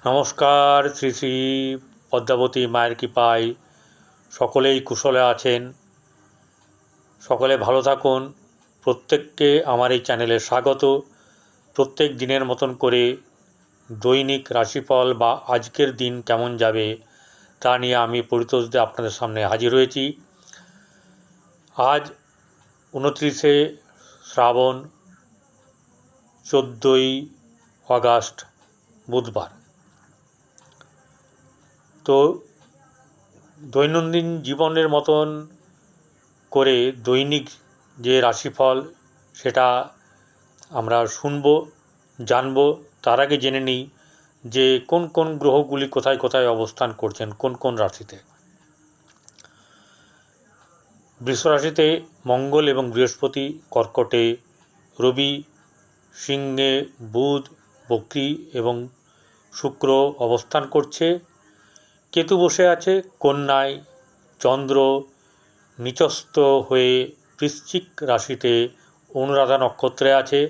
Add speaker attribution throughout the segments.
Speaker 1: নমস্কার। শ্রী শ্রী পদ্মাবতী মায়ের কৃপায় সকলেই কুশলে আছেন, সকলে ভালো থাকুন। প্রত্যেককে আমার এই চ্যানেলে স্বাগত। প্রত্যেক দিনের মতন করে দৈনিক রাশিফল বা আজকের দিন কেমন যাবে তা নিয়ে আমি পরিতোষ দিয়ে আপনাদের সামনে হাজির হয়েছি। আজ 29শে শ্রাবণ, 14ই আগস্ট, বুধবার। তো দৈনন্দিন জীবনের মতন করে দৈনিক যে রাশিফল সেটা আমরা শুনব, জানব। তার আগে জেনে নিই যে কোন কোন গ্রহগুলি কোথায় কোথায় অবস্থান করছেন, কোন কোন রাশিতে। বৃষ রাশিতে মঙ্গল এবং বৃহস্পতি, কর্কটে রবি, সিংহে বুধ, বক্রী এবং শুক্র অবস্থান করছে। কেতু বসে আছে কন্যায়, চন্দ্র নিচস্থ হয়ে বৃশ্চিক রাশিতে অনুরাধা নক্ষত্রে আছে।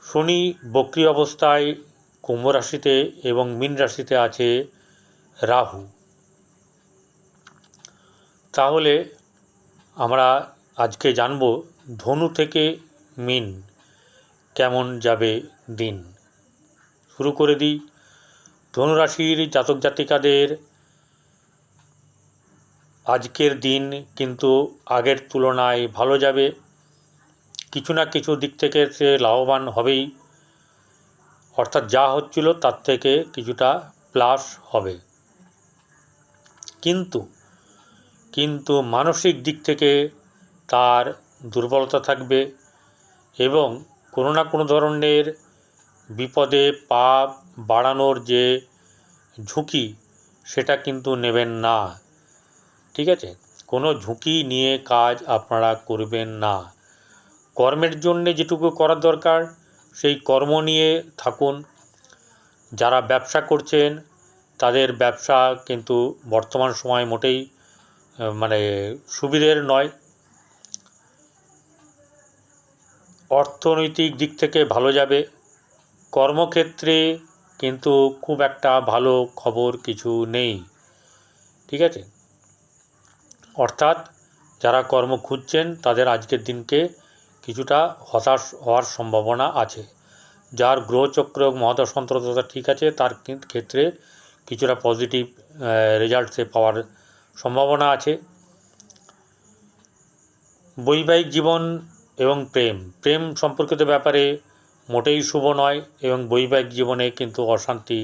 Speaker 1: শনি বক্রী অবস্থায় কুম্ভ রাশিতে এবং মীন রাশিতে আছে রাহু। তাহলে আমরা আজকে জানব ধনু থেকে মীন কেমন যাবে দিন। শুরু করে দিই। ধনুরাশির জাতক জাতিকাদের আজকের দিন কিন্তু আগের তুলনায় ভালো যাবে। কিছু না কিছু দিক থেকে সে লাভবান হবেই, অর্থাৎ যা হচ্ছিল তার থেকে কিছুটা প্লাস হবে। কিন্তু মানসিক দিক থেকে তার দুর্বলতা থাকবে এবং কোনো না কোনো ধরনের বিপদে পা বাড়ানোর যে ঝুঁকি সেটা কিন্তু নেবেন না। ঠিক আছে, কোনো ঝুঁকি নিয়ে কাজ আপনারা করবেন না। কর্মের জন্যে যেটুকু করার দরকার সেই কর্ম নিয়ে থাকুন। যারা ব্যবসা করছেন তাদের ব্যবসা কিন্তু বর্তমান সময় মোটেই সুবিধের নয়। অর্থনৈতিক দিক থেকে ভালো যাবে। কর্মক্ষেত্রে কিন্তু খুব একটা ভালো খবর কিছু নেই। ঠিক আছে, অর্থাৎ যারা কর্ম খুঁজছেন তাদের আজকের দিনকে কিছুটা হতাশ হওয়ার সম্ভাবনা আছে। যার গ্রহচক্র মহাদশা অন্তর্দশা ঠিক আছে তার ক্ষেত্রে কিছুটা পজিটিভ রেজাল্ট সে পাওয়ার সম্ভাবনা আছে। বৈবাহিক জীবন এবং প্রেম সম্পর্কিত ব্যাপারে মোটেই শুভ নয় এবং বৈবাহিক জীবনে কিন্তু অশান্তি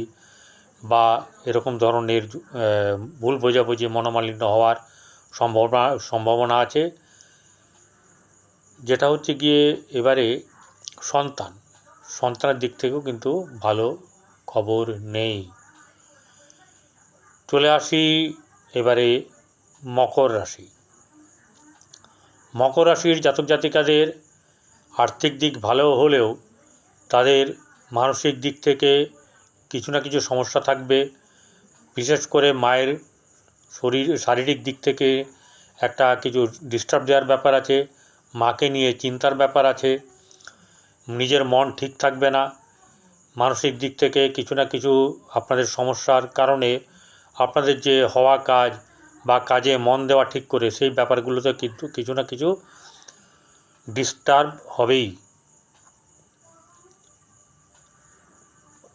Speaker 1: বা এরকম ধরনের ভুল বোঝাবুঝি, মনোমালিন্য হওয়ার সম্ভাবনা আছে। যেটা হচ্ছে গিয়ে এবারে সন্তানের দিক থেকেও কিন্তু ভালো খবর নেই। চলে আসি এবারে মকর রাশি। মকর রাশির জাতক জাতিকাদের আর্থিক দিক ভালো হলেও তাদের মানসিক দিক থেকে কিছু না কিছু সমস্যা থাকবে। বিশেষ করে মায়ের শারীরিক দিক থেকে একটা কিছু ডিস্টার্ব দেওয়ার ব্যাপার আছে। মাকে নিয়ে চিন্তার ব্যাপার আছে। নিজের মন ঠিক থাকবে না। মানসিক দিক থেকে কিছু না কিছু আপনাদের সমস্যার কারণে আপনাদের যে হওয়া কাজ বা কাজে মন দেওয়া ঠিক করে সেই ব্যাপারগুলোতে কিন্তু কিছু না কিছু ডিস্টার্ব হবেই।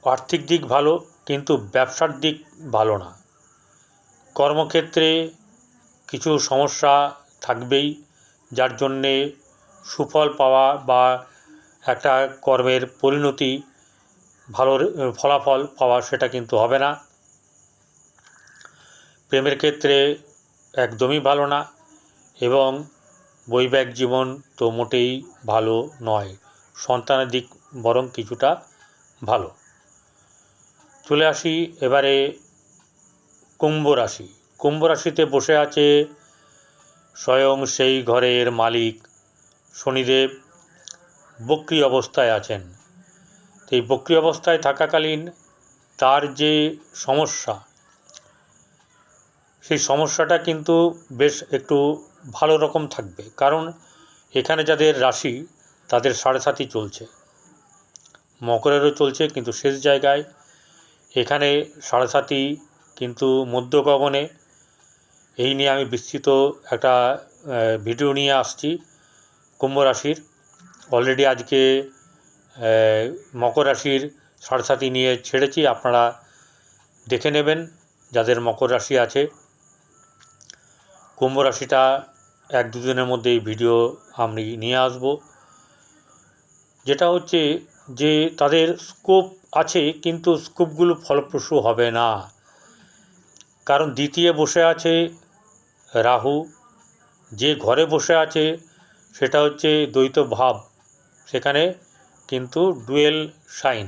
Speaker 1: আর্থিক দিক ভালো, কিন্তু ব্যবসার দিক ভালো না। কর্মক্ষেত্রে কিছু সমস্যা থাকবেই, যার জন্যে সুফল পাওয়া বা একটা কর্মের পরিণতি, ভালো ফলাফল পাওয়া সেটা কিন্তু হবে না। প্রেমের ক্ষেত্রে একদমই ভালো না এবং বৈবাহিক জীবন তো মোটেই ভালো নয়। সন্তানের দিক বরং কিছুটা ভালো। চলে আসি এবারে কুম্ভ রাশি। কুম্ভ রাশিতে বসে আছে স্বয়ং সেই ঘরের মালিক শনিদেব, বক্রী অবস্থায় আছেন। এই বক্রী অবস্থায় থাকাকালীন তার যে সমস্যা, সেই সমস্যাটা কিন্তু বেশ একটু ভালো রকম থাকবে। কারণ এখানে যাদের রাশি তাদের 7.5 চলছে, মকরেরও চলছে কিন্তু শেষ জায়গায়। এখানে 7.5 কিন্তু মধ্য গগনে। এই নিয়ে আমি বিস্তৃত একটা ভিডিও নিয়ে আসছি কুম্ভ রাশির। অলরেডি আজকে মকর রাশির 7.5 নিয়ে ছেড়েছি, আপনারা দেখে নেবেন যাদের মকর রাশি আছে। কুম্ভ রাশিটা 1-2 দিনের মধ্যে এই ভিডিও আমি নিয়ে আসব। যেটা হচ্ছে যে তাদের স্কোপ আছে কিন্তু স্কোপগুলো ফলপ্রসূ হবে না, কারণ দ্বিতীয় বসে আছে রাহু। যে ঘরে বসে আছে সেটা হচ্ছে দ্বৈত ভাব, সেখানে কিন্তু ডুয়েল সাইন।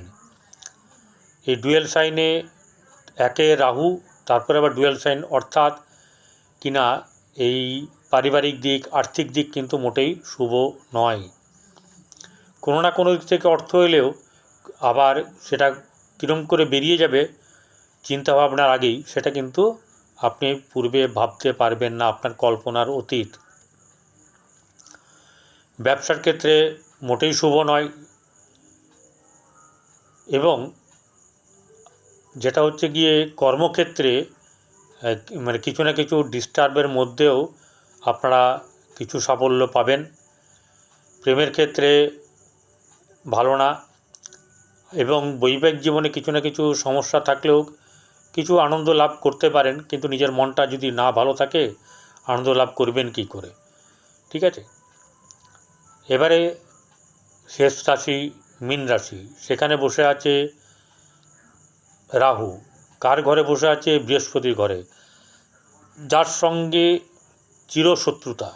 Speaker 1: এই ডুয়েল সাইনে একে রাহু, তারপরে আবার ডুয়েল সাইন, অর্থাৎ কিনা এই পারিবারিক দিক, আর্থিক দিক কিন্তু মোটেই শুভ নয়। কোনো না কোনো দিক থেকে অর্থ এলেও আবার সেটা কীরকম করে বেরিয়ে যাবে চিন্তাভাবনার আগেই, সেটা কিন্তু আপনি পূর্বে ভাবতে পারবেন না, আপনার কল্পনার অতীত। ব্যবসার ক্ষেত্রে মোটেই শুভ নয়। এবং যেটা হচ্ছে গিয়ে কর্মক্ষেত্রে মানে কিছু না কিছু ডিস্টার্বের মধ্যেও আপনারা কিছু সাফল্য পাবেন। প্রেমের ক্ষেত্রে ভালো না, এবং বৈবাহিক জীবনে কিছু না কিছু সমস্যা থাকলেও কিছু আনন্দ লাভ করতে পারেন, কিন্তু নিজের মনটা যদি না ভালো থাকে আনন্দ লাভ করবেন কি করে? ঠিক আছে। এবারে শেষ রাশি মীন রাশি, সেখানে বসে আছে রাহু। কার ঘরে বসে আছে? বৃহস্পতির ঘরে, যার সঙ্গে চিরশত্রুতা।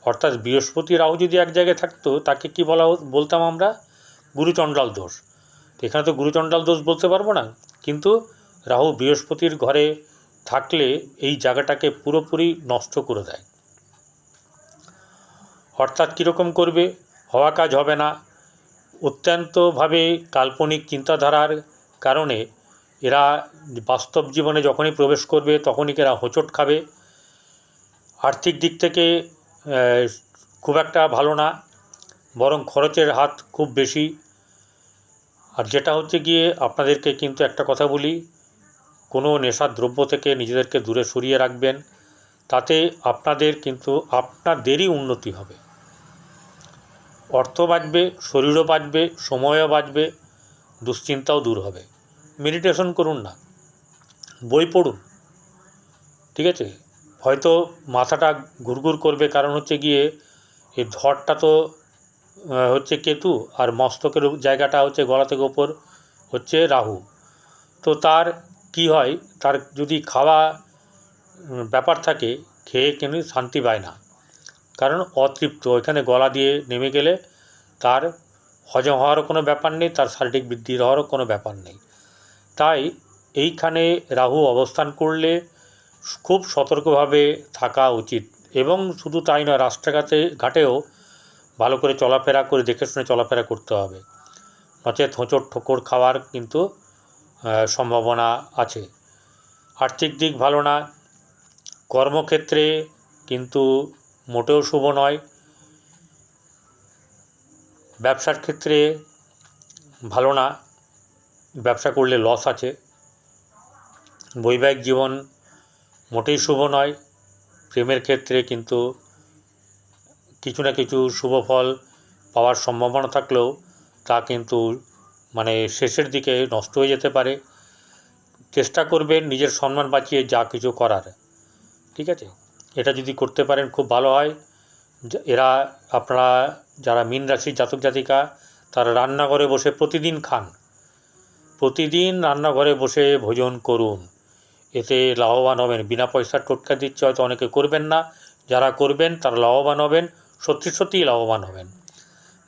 Speaker 1: অর্থাৎ বৃহস্পতি রাহু যদি এক জায়গায় থাকতো তাকে কি বলতাম আমরা? গুরুচণ্ডাল দোষ। এখানে তো গুরুচণ্ডাল দোষ বলতে পারবো না, কিন্তু রাহু বৃহস্পতির ঘরে থাকলে এই জায়গাটাকে পুরোপুরি নষ্ট করে দেয়। অর্থাৎ কীরকম করবে? হওয়া কাজ হবে না। অত্যন্তভাবে কাল্পনিক চিন্তাধারার কারণে এরা বাস্তব জীবনে যখনই প্রবেশ করবে তখনই এরা হোঁচট খাবে। আর্থিক দিক থেকে খুব একটা ভালো না, বরং খরচের হাত খুব বেশি। আর যেটা হচ্ছে গিয়ে আপনাদেরকে কিন্তু একটা কথা বলি, কোনো নেশার দ্রব্য থেকে নিজেদেরকে দূরে সরিয়ে রাখবেন, তাতে আপনাদের কিন্তু আপনাদেরই উন্নতি হবে। অর্থ বাঁচবে, শরীরও বাঁচবে, সময়ও বাঁচবে, দুশ্চিন্তাও দূর হবে। মেডিটেশন করুন না, বই পড়ুন, ঠিক আছে। হয়তো মাথাটা ঘুরঘুর করবে, কারণ হচ্ছে গিয়ে এই ধরটা তো হচ্ছে কেতু, আর মস্তকের জায়গাটা হচ্ছে গলা থেকে ওপর হচ্ছে রাহু। তো তার কি হয়, তার যদি খাওয়া ব্যাপার থাকে, খেয়ে কিন্তু শান্তি পায় না, কারণ অতৃপ্ত। ওইখানে গলা দিয়ে নেমে গেলে তার হজম হওয়ারও কোনো ব্যাপার নেই, তার শারীরিক বৃদ্ধি হওয়ারও কোনো ব্যাপার নেই। তাই এইখানে রাহু অবস্থান করলে খুব সতর্কভাবে থাকা উচিত। এবং শুধু তাই নয়, ঘাটেও ভালো করে চলাফেরা করে দেখে শুনে চলাফেরা করতে হবে, নচেত হোঁচট ঠোকর খাওয়ার কিন্তু সম্ভাবনা আছে। আর্থিক দিক ভালো না, কর্মক্ষেত্রে কিন্তু মোটেও শুভ নয়, ব্যবসার ক্ষেত্রে ভালো না, ব্যবসা করলে লস আছে, বৈবাহিক জীবন মোটেই শুভ নয়, প্রেমের ক্ষেত্রে কিন্তু কিছু না কিছু শুভ ফল পাওয়ার সম্ভাবনা থাকলেও তা কিন্তু মানে শেষের দিকে নষ্ট হয়ে যেতে পারে। চেষ্টা করবেন নিজের সম্মান বাঁচিয়ে যা কিছু করার, ঠিক আছে। এটা যদি করতে পারেন খুব ভালো হয়। এরা আপনারা যারা মীন রাশির জাতক জাতিকা, তারা রান্নাঘরে বসে প্রতিদিন খান, প্রতিদিন রান্নাঘরে বসে ভোজন করুন, এতে লাভবান হবেন। বিনা পয়সার টোটকা দিচ্ছে, হয়তো অনেকে করবেন না, যারা করবেন তারা লাভবান হবেন, সত্যিই লাভবান হবেন।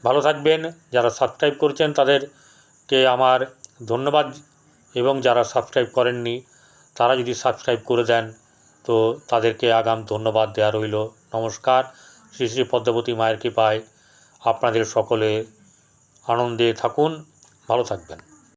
Speaker 1: ভালো থাকবেন। যারা সাবস্ক্রাইব করেছেন তাদেরকে আমার ধন্যবাদ, এবং যারা সাবস্ক্রাইব করেননি তারা যদি সাবস্ক্রাইব করে দেন তো তাদেরকে আগাম ধন্যবাদ দেওয়া রইল। নমস্কার। শ্রী শ্রী পদ্মাবতী মায়ের কৃপায় আপনাদের সকলে আনন্দে থাকুন, ভালো থাকবেন।